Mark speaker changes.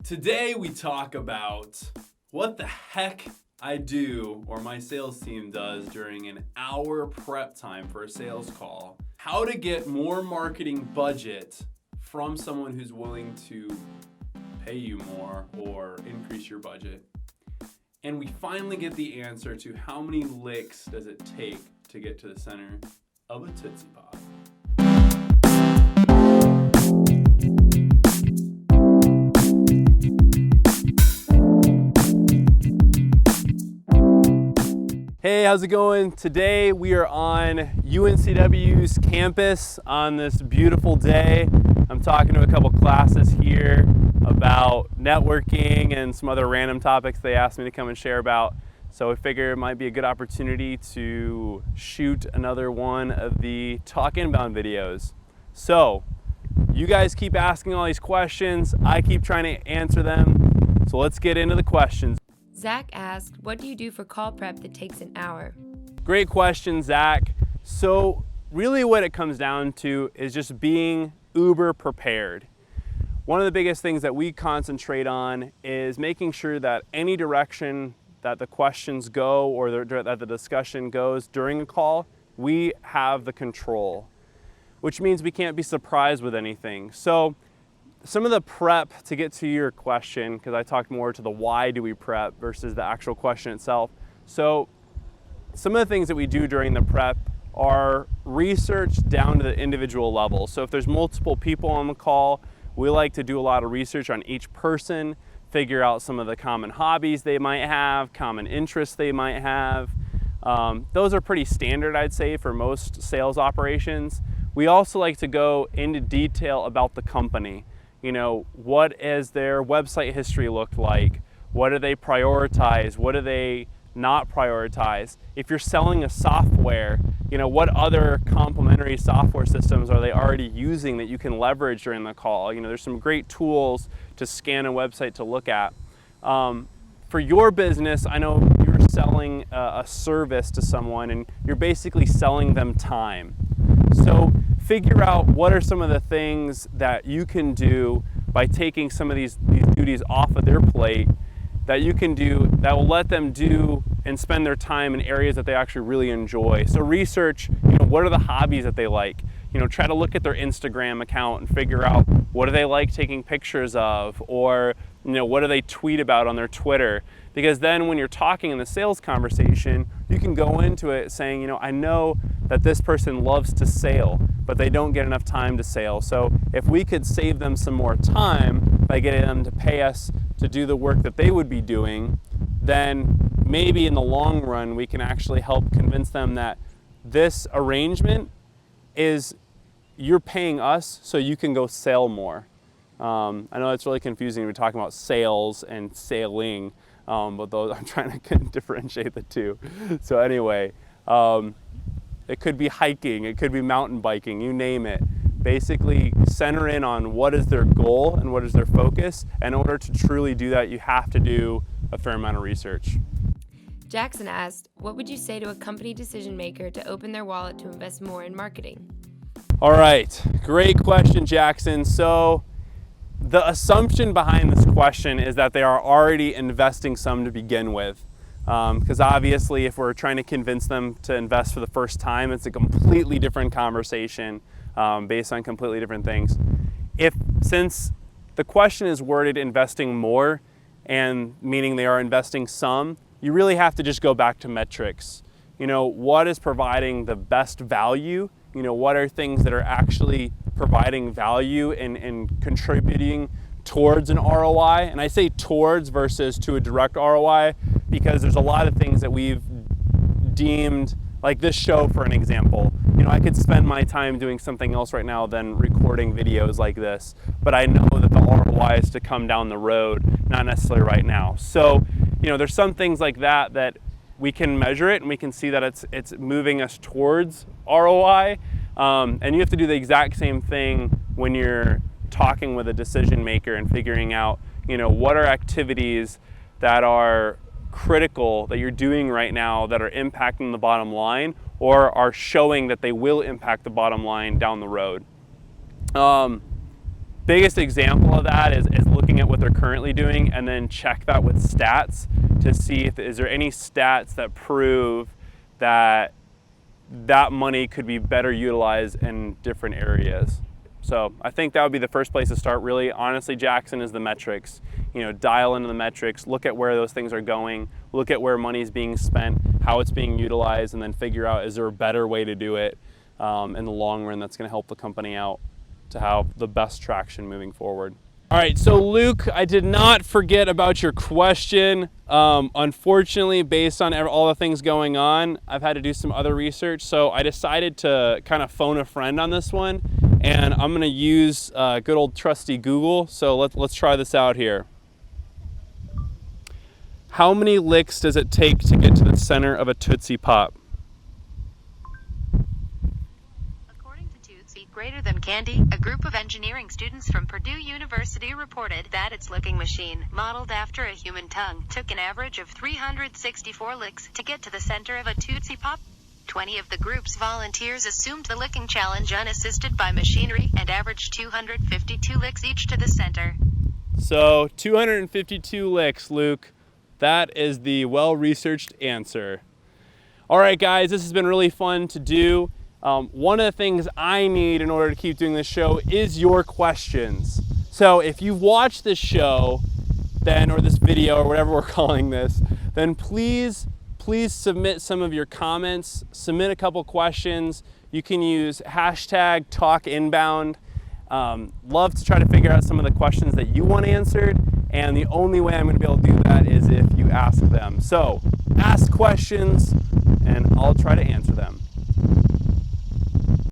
Speaker 1: Today we talk about what the heck I do or my sales team does during an hour prep time for a sales call, how to get more marketing budget from someone who's willing to pay you more or increase your budget. And we finally get the answer to how many licks does it take to get to the center of a Tootsie Pop. Hey, how's it going? Today we are on UNCW's campus on this beautiful day. I'm talking to a couple classes here about networking and some other random topics they asked me to come and share about. So I figure it might be a good opportunity to shoot another one of the Talk Inbound videos. So you guys keep asking all these questions. I keep trying to answer them. So let's get into the questions.
Speaker 2: Zach asked, what do you do for call prep that takes an hour?
Speaker 1: Great question, Zach. So really what it comes down to is just being uber prepared. One of the biggest things that we concentrate on is making sure that any direction that the questions go or that the discussion goes during a call, we have the control, which means we can't be surprised with anything. So some of the prep to get to your question, because I talked more to the why do we prep versus the actual question itself. So some of the things that we do during the prep are research down to the individual level. So if there's multiple people on the call, we like to do a lot of research on each person, figure out some of the common hobbies they might have, common interests they might have. Those are pretty standard, I'd say, for most sales operations. We also like to go into detail about the company. You know, what is their website history looked like? What do they prioritize? What do they not prioritize? If you're selling a software, you know, what other complementary software systems are they already using that you can leverage during the call? You know, there's some great tools to scan a website to look at. For your business, I know you're selling a service to someone and you're basically selling them time. So figure out what are some of the things that you can do by taking some of these duties off of their plate that you can do that will let them do and spend their time in areas that they actually really enjoy. So research, you know, what are the hobbies that they like? You know, try to look at their Instagram account and figure out what do they like taking pictures of, or, you know, what do they tweet about on their Twitter? Because then when you're talking in the sales conversation, you can go into it saying, you know, I know that this person loves to sail, but they don't get enough time to sail. So if we could save them some more time by getting them to pay us to do the work that they would be doing, then maybe in the long run, we can actually help convince them that this arrangement is you're paying us so you can go sail more. I know it's really confusing. We're talking about sales and sailing, but those, I'm trying to differentiate the two. So anyway, it could be hiking, it could be mountain biking, you name it. Basically center in on what is their goal and what is their focus. In order to truly do that, you have to do a fair amount of research.
Speaker 2: Jackson asked, what would you say to a company decision maker to open their wallet to invest more in marketing?
Speaker 1: All right, great question, Jackson. So the assumption behind this question is that they are already investing some to begin with. Because obviously if we're trying to convince them to invest for the first time, it's a completely different conversation based on completely different things. Since the question is worded investing more, and meaning they are investing some, you really have to just go back to metrics. You know, what is providing the best value? You know, what are things that are actually providing value and contributing towards an ROI? And I say towards versus to a direct ROI because there's a lot of things that we've deemed, like this show for an example. You know, I could spend my time doing something else right now than recording videos like this, but I know that the ROI is to come down the road, not necessarily right now. So, you know, there's some things like that that we can measure it and we can see that it's moving us towards ROI. And you have to do the exact same thing when you're talking with a decision maker and figuring out, you know, what are activities that are critical that you're doing right now that are impacting the bottom line or are showing that they will impact the bottom line down the road. Biggest example of that is looking at what what they're currently doing and then check that with stats to see if is there any stats that prove that that money could be better utilized in different areas. So I think that would be the first place to start, really. Honestly, Jackson, is the metrics. You know, dial into the metrics, look at where those things are going, look at where money is being spent, how it's being utilized, and then figure out, is there a better way to do it in the long run that's going to help the company out to have the best traction moving forward. All right, so Luke, I did not forget about your question. Unfortunately, based on all the things going on, I've had to do some other research, so I decided to kind of phone a friend on this one, and I'm gonna use good old trusty Google, so let's try this out here. How many licks does it take to get to the center of a Tootsie Pop?
Speaker 3: Greater than candy, a group of engineering students from Purdue University reported that its licking machine, modeled after a human tongue, took an average of 364 licks to get to the center of a Tootsie Pop. 20 of the group's volunteers assumed the licking challenge unassisted by machinery and averaged 252 licks each to the center.
Speaker 1: So 252 licks, Luke. That is the well-researched answer. All right, guys, this has been really fun to do. One of the things I need in order to keep doing this show is your questions. So if you've watched this show, then, or this video, or whatever we're calling this, then please submit some of your comments, submit a couple questions. You can use hashtag #TalkInbound. Love to try to figure out some of the questions that you want answered, and the only way I'm going to be able to do that is if you ask them. So ask questions, and I'll try to answer them.